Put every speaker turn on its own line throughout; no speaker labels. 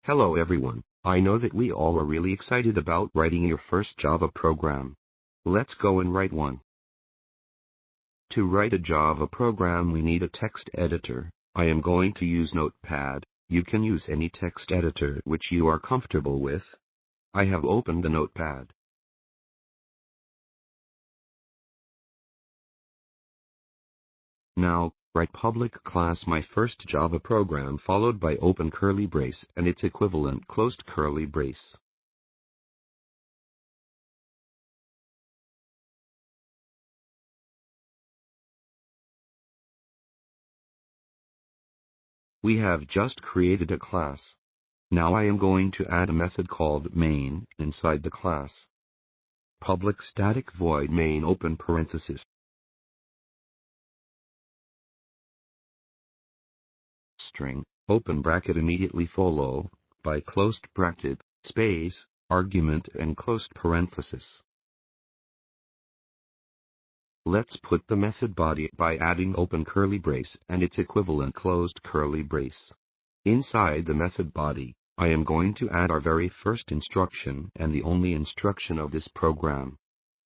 Hello everyone, I know that we all are really excited about writing your first Java program. Let's go and write one. To write a Java program we need a text editor. I am going to use Notepad. You can use any text editor which you are comfortable with. I have opened the Notepad. Now, write public class my first Java program followed by open curly brace and its equivalent closed curly brace. We have just created a class. Now I am going to add a method called main inside the class. Public static void main open parenthesis. String, open bracket immediately followed by closed bracket, space, argument and closed parenthesis. Let's put the method body by adding open curly brace and its equivalent closed curly brace. Inside the method body, I am going to add our very first instruction and the only instruction of this program.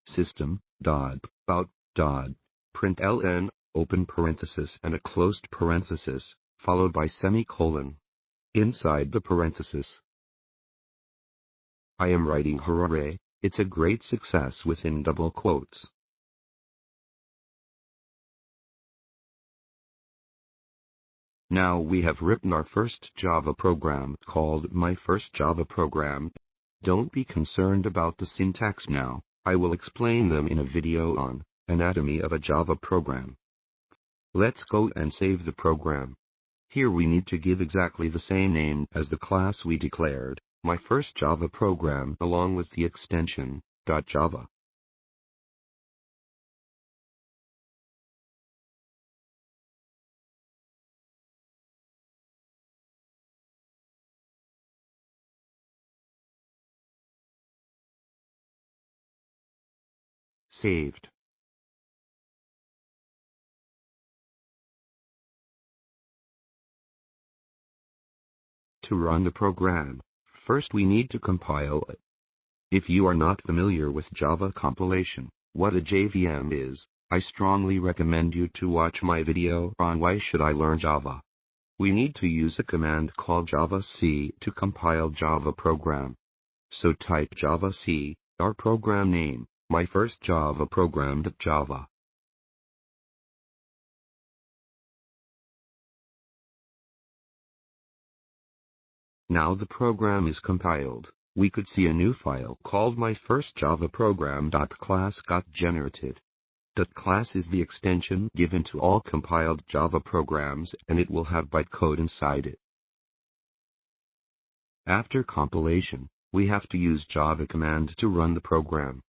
System.out.println, open parenthesis and a closed parenthesis, followed by semicolon. Inside the parenthesis, I am writing hooray, it's a great success within double quotes. Now we have written our first Java program called My First Java Program. Don't be concerned about the syntax now, I will explain them in a video on Anatomy of a Java Program. Let's go and save the program. Here we need to give exactly the same name as the class we declared, My First Java Program, along with the extension .java. Saved. To run the program, first we need to compile it. If you are not familiar with Java compilation, what a JVM is, I strongly recommend you to watch my video on Why Should I Learn Java. We need to use a command called javac to compile Java program. So type javac, our program name, my first Java program.java. Now the program is compiled. We could see a new file called myfirstjavaprogram.class got generated. .class is the extension given to all compiled Java programs and it will have bytecode inside it. After compilation, we have to use Java command to run the program.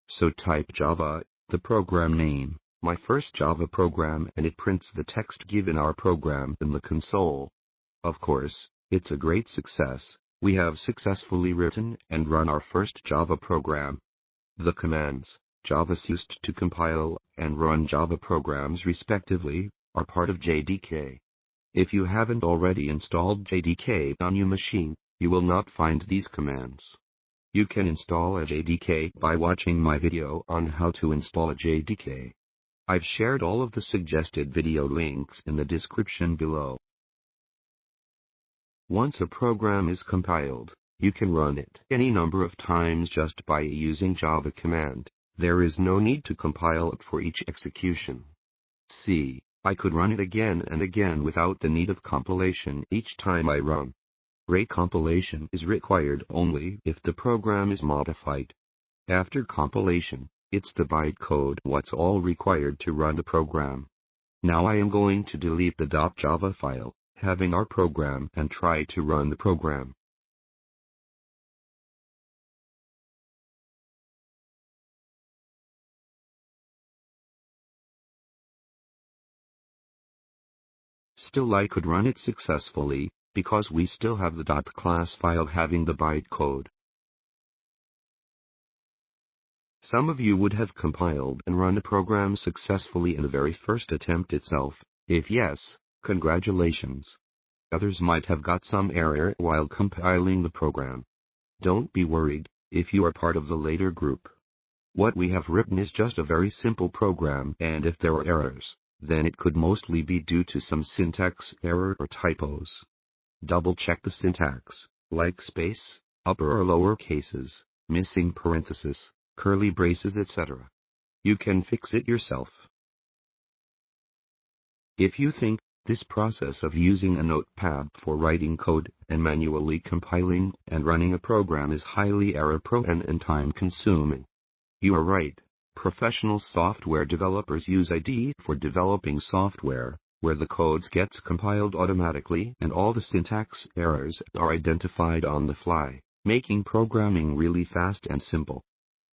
So type Java, the program name, my first Java program, and it prints the text given our program in the console. Of course, it's a great success. We have successfully written and run our first Java program. The commands javac used to compile and run Java programs respectively are part of JDK. If you haven't already installed JDK on your machine, you will not find these commands. You can install a JDK by watching my video on how to install a JDK. I've shared all of the suggested video links in the description below. Once a program is compiled, you can run it any number of times just by using Java command. There is no need to compile it for each execution. See, I could run it again and again without the need of compilation each time I run. Recompilation is required only if the program is modified. After compilation, it's the bytecode what's all required to run the program. Now I am going to delete the .java file, having our program, and try to run the program. Still I could run it successfully, because we still have the .class file having the bytecode. Some of you would have compiled and run a program successfully in the very first attempt itself. If yes, congratulations. Others might have got some error while compiling the program. Don't be worried if you are part of the later group. What we have written is just a very simple program, and if there are errors, then it could mostly be due to some syntax error or typos. Double-check the syntax, like space, upper or lower cases, missing parenthesis, curly braces, etc. You can fix it yourself. If you think this process of using a notepad for writing code and manually compiling and running a program is highly error-prone and time-consuming, you are right. Professional software developers use IDE for developing software, where the codes gets compiled automatically and all the syntax errors are identified on the fly, making programming really fast and simple.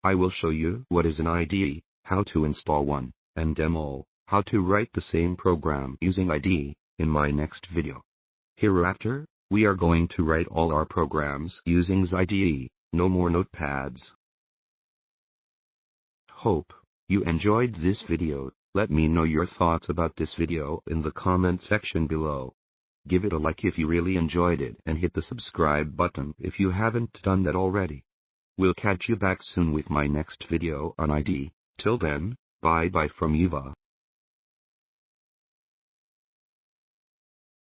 I will show you what is an IDE, how to install one, and demo how to write the same program using IDE in my next video. Hereafter, we are going to write all our programs using IDE, no more notepads. Hope you enjoyed this video. Let me know your thoughts about this video in the comment section below. Give it a like if you really enjoyed it and hit the subscribe button if you haven't done that already. We'll catch you back soon with my next video on IDE. Till then, bye bye from Eva.